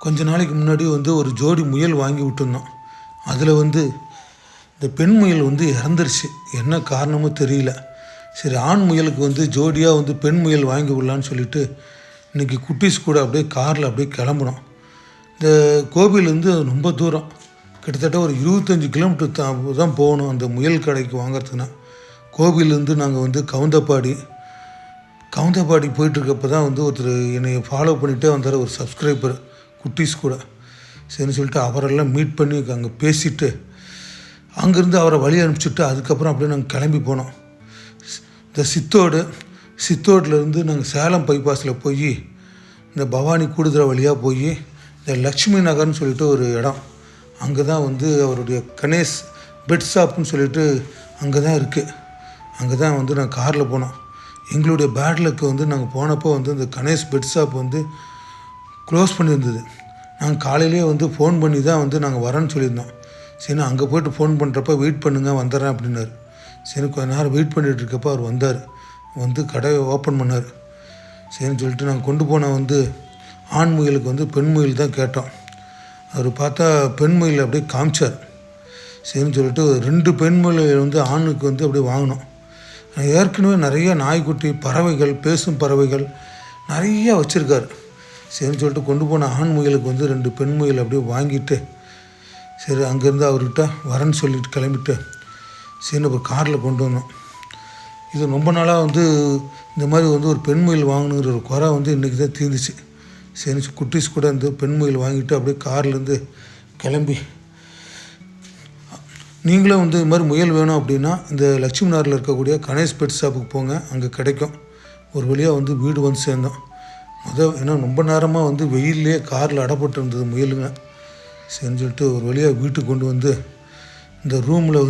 கொஞ்ச நாளைக்கு முன்னாடி ஒரு ஜோடி முயல் வாங்கி விட்டுருந்தோம். அதில் இந்த பெண் முயல் இறந்துருச்சு. என்ன காரணமோ தெரியல. சரி, ஆண் முயலுக்கு ஜோடியாக பெண் முயல் வாங்கி விடலான்னு சொல்லிட்டு இன்றைக்கி குட்டீஸ் கூட அப்படியே காரில் அப்படியே கிளம்புனோம். இந்த கோபிலேருந்து ரொம்ப தூரம், கிட்டத்தட்ட ஒரு 25 கிலோமீட்டர் தான் போகணும் அந்த முயல் கடைக்கு வாங்கிறதுக்குன்னா. கோபிலேருந்து நாங்கள் கவுந்தப்பாடி போயிட்டுருக்கப்போ தான் ஒருத்தர் என்னை ஃபாலோ பண்ணிகிட்டே வந்தார், ஒரு சப்ஸ்கிரைபர், குட்டீஸ் கூட. சரின்னு சொல்லிட்டு அவரெல்லாம் மீட் பண்ணி அங்கே பேசிவிட்டு அங்கேருந்து அவரை வழி அனுப்பிச்சிட்டு அதுக்கப்புறம் அப்படியே நாங்கள் கிளம்பி போனோம். இந்த சித்தோட்லேருந்து நாங்கள் சேலம் பைபாஸில் போய் இந்த பவானி கூடுதுறை வழியாக போய் இந்த லக்ஷ்மி நகர்னு சொல்லிட்டு ஒரு இடம், அங்கே தான் அவருடைய கணேஷ் பெட் ஷாப்னு சொல்லிட்டு அங்கே தான் இருக்குது. அங்கே தான் நாங்கள் காரில் போனோம். எங்களுடைய பேட் லக்கு நாங்கள் போனப்போ இந்த கணேஷ் பெட் ஷாப் க்ளோஸ் பண்ணியிருந்தது. நாங்கள் காலையிலேயே ஃபோன் பண்ணி தான் நாங்கள் வரேன்னு சொல்லியிருந்தோம். சரி, அங்கே போய்ட்டு ஃபோன் பண்ணுறப்ப வெயிட் பண்ணுங்கள் வந்துடுறேன் அப்படின்னாரு. சரி, கொஞ்ச நேரம் வெயிட் பண்ணிகிட்டு இருக்கப்போ அவர் வந்தார். கடையை ஓப்பன் பண்ணார். சரின்னு சொல்லிட்டு நாங்கள் கொண்டு போன ஆண் முயலுக்கு பெண் முயல் தான் கேட்டோம். அவர் பார்த்தா பெண் முயல் அப்படியே காமிச்சார். சரின்னு சொல்லிட்டு 2 பெண் முயல் ஆணுக்கு அப்படியே வாங்கினோம். ஏற்கனவே நிறைய நாய்க்குட்டி, பறவைகள், பேசும் பறவைகள் நிறையா வச்சுருக்காரு. சரின்னு சொல்லிட்டு கொண்டு போன ஆண் முயலுக்கு 2 பெண் முயல் அப்படியே வாங்கிட்டு சரி அங்கேருந்து அவர்கிட்ட வரேன்னு சொல்லிட்டு கிளம்பிட்டு சரி ஒரு காரில் கொண்டு வந்தோம். இது ரொம்ப நாளாக இந்த மாதிரி ஒரு பெண் முயல் வாங்கணுங்கிற ஒரு குறை இன்றைக்கி தான் தீர்ந்துச்சு. சரி, குட்டீஸ் கூட பெண் முயல் வாங்கிட்டு அப்படியே கார்லேருந்து கிளம்பி, நீங்களும் இது மாதிரி முயல் வேணும் அப்படின்னா இந்த லட்சுமி நகரில் இருக்கக்கூடிய கணேஷ் பெட் ஷாப்புக்கு போங்க, அங்கே கிடைக்கும். ஒரு வழியாக வீடு சேர்ந்தோம். ஏன்னா ரொம்ப நேரமாக வெயிலே காரில் அடப்பட்டு இருந்தது முயலுங்க. சரின்னு சொல்லிட்டு ஒரு வழியாக வீட்டுக்கு கொண்டு இந்த ரூமில்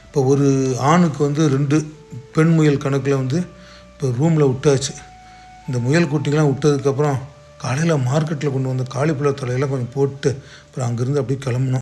இப்போ ஒரு ஆணுக்கு 2 பெண் முயல் கணக்கில் இப்போ ரூமில் விட்டாச்சு. இந்த முயல் குட்டிங்கெலாம் விட்டதுக்கப்புறம் காலையில் மார்க்கெட்டில் கொண்டு காலிஃப்ளவர் தலையெல்லாம் கொஞ்சம் போட்டு அப்புறம் அங்கேருந்து அப்படியே கிளம்புனோம்.